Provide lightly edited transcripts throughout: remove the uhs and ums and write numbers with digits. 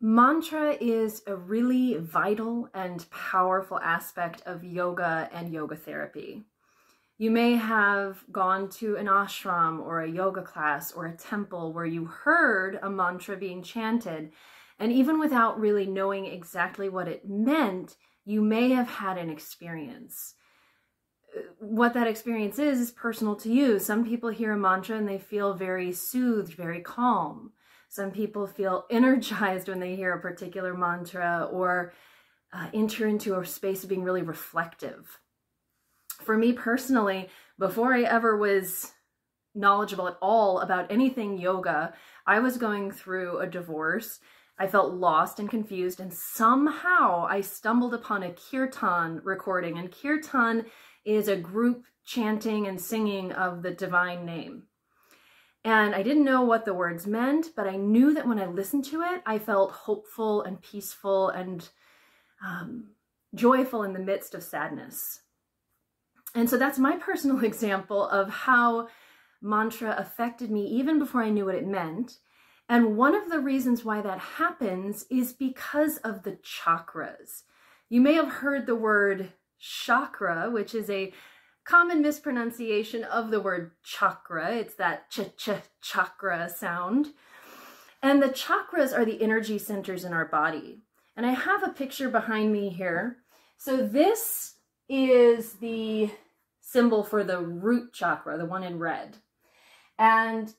Mantra is a really vital and powerful aspect of yoga and yoga therapy. You may have gone to an ashram or a yoga class or a temple where you heard a mantra being chanted, and even without really knowing exactly what it meant, you may have had an experience. What that experience is personal to you. Some people hear a mantra and they feel very soothed, very calm. Some people feel energized when they hear a particular mantra or enter into a space of being really reflective. For me personally, before I ever was knowledgeable at all about anything yoga, I was going through a divorce. I felt lost and confused, and somehow I stumbled upon a kirtan recording, and kirtan is a group chanting and singing of the divine name. And I didn't know what the words meant, but I knew that when I listened to it, I felt hopeful and peaceful and joyful in the midst of sadness. And so that's my personal example of how mantra affected me even before I knew what it meant. And one of the reasons why that happens is because of the chakras. You may have heard the word chakra, which is a common mispronunciation of the word chakra. It's that ch-ch-chakra sound. And the chakras are the energy centers in our body. And I have a picture behind me here. So this is the symbol for the root chakra, the one in red. And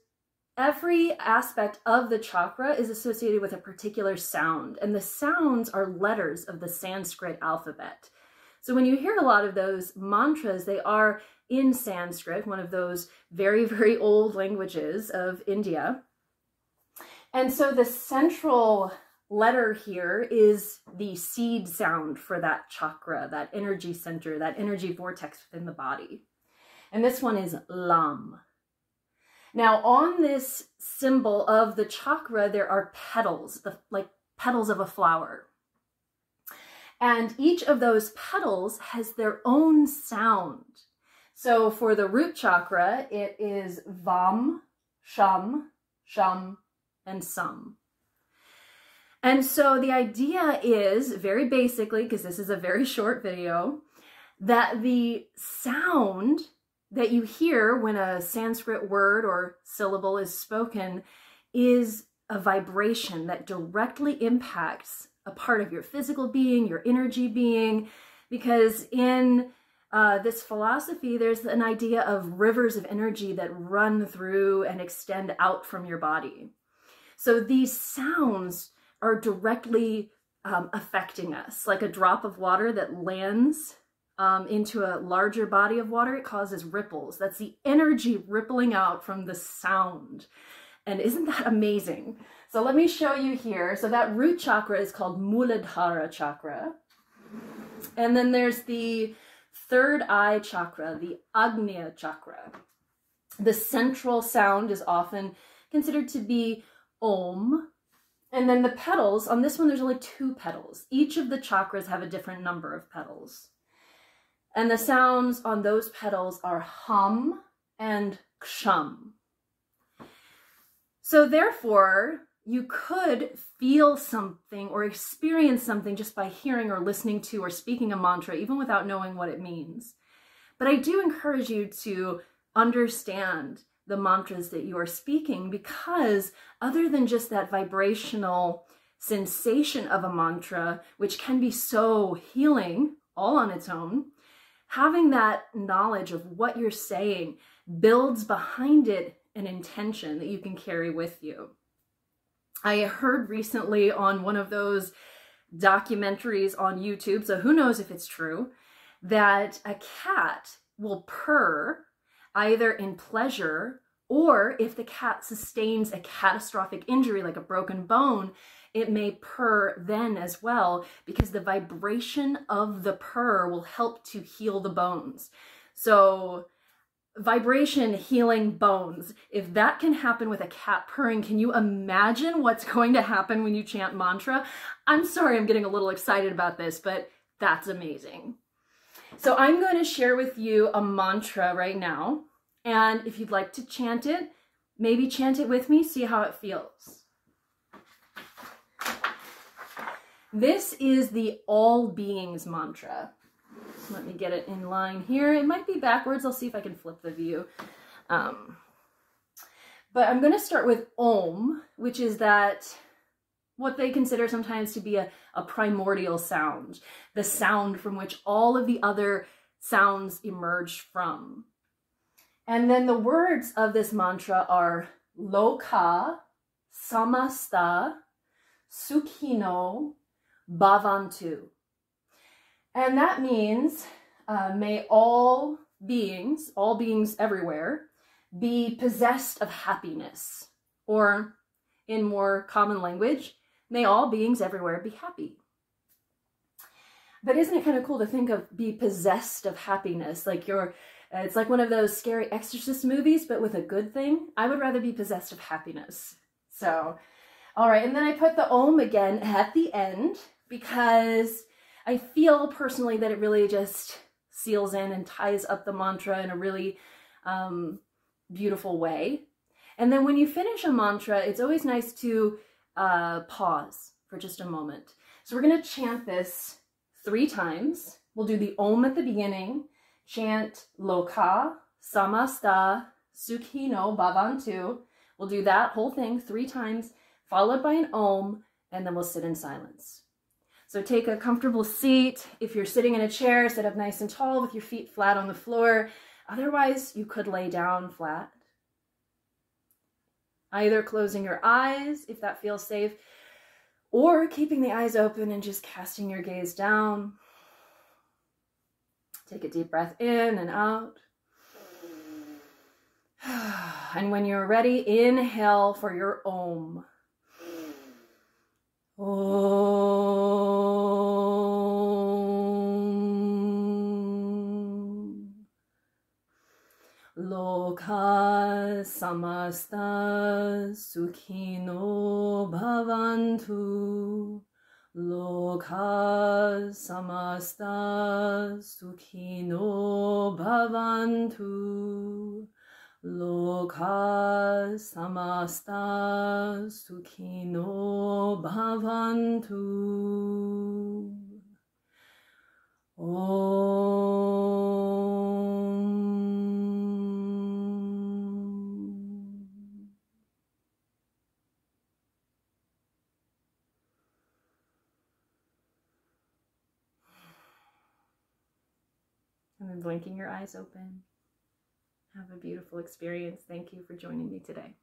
every aspect of the chakra is associated with a particular sound. And the sounds are letters of the Sanskrit alphabet. So when you hear a lot of those mantras, they are in Sanskrit, one of those very, very old languages of India. And so the central letter here is the seed sound for that chakra, that energy center, that energy vortex within the body. And this one is Lam. Now on this symbol of the chakra, there are petals, like petals of a flower. And each of those petals has their own sound. So for the root chakra, it is Vam, Sham, Sham, and Sam. And so the idea is, very basically, because this is a very short video, that the sound that you hear when a Sanskrit word or syllable is spoken is a vibration that directly impacts a part of your physical being, your energy being, because in this philosophy, there's an idea of rivers of energy that run through and extend out from your body. So these sounds are directly affecting us, like a drop of water that lands into a larger body of water. It causes ripples. That's the energy rippling out from the sound. And isn't that amazing? So let me show you here. So that root chakra is called Muladhara chakra. And then there's the third eye chakra, the Agnya chakra. The central sound is often considered to be Om. And then the petals, on this one there's only 2 petals. Each of the chakras have a different number of petals. And the sounds on those petals are Hum and Ksham. So therefore, you could feel something or experience something just by hearing or listening to or speaking a mantra, even without knowing what it means. But I do encourage you to understand the mantras that you are speaking, because other than just that vibrational sensation of a mantra, which can be so healing all on its own, having that knowledge of what you're saying builds behind it an intention that you can carry with you. I heard recently on one of those documentaries on YouTube, so who knows if it's true, that a cat will purr either in pleasure, or if the cat sustains a catastrophic injury like a broken bone, it may purr then as well, because the vibration of the purr will help to heal the bones. So vibration healing bones. If that can happen with a cat purring, can you imagine what's going to happen when you chant mantra? I'm sorry I'm getting a little excited about this, but that's amazing. So I'm going to share with you a mantra right now. And if you'd like to chant it, maybe chant it with me, see how it feels. This is the all beings mantra. Let me get it in line here. It might be backwards. I'll see if I can flip the view. But I'm going to start with Om, which is that what they consider sometimes to be a primordial sound, the sound from which all of the other sounds emerge from. And then the words of this mantra are Loka Samasta Sukhino Bhavantu. And that means may all beings everywhere, be possessed of happiness. Or in more common language, may all beings everywhere be happy. But isn't it kind of cool to think of be possessed of happiness? Like it's like one of those scary exorcist movies, but with a good thing. I would rather be possessed of happiness. So, all right. And then I put the Om again at the end because I feel personally that it really just seals in and ties up the mantra in a really beautiful way. And then when you finish a mantra, it's always nice to pause for just a moment. So we're going to chant this 3 times. We'll do the Om at the beginning, chant Loka Samasta Sukhino Bhavantu. We'll do that whole thing 3 times, followed by an Om, and then we'll sit in silence. So take a comfortable seat. If you're sitting in a chair, sit up nice and tall with your feet flat on the floor. Otherwise, you could lay down flat. Either closing your eyes, if that feels safe, or keeping the eyes open and just casting your gaze down. Take a deep breath in and out. And when you're ready, inhale for your Om. Om. Loka samasta sukhino bhavantu. Loka samasta sukhino bhavantu. Loka samasta sukhino bhavantu. Om. And then blinking your eyes open. Have a beautiful experience. Thank you for joining me today.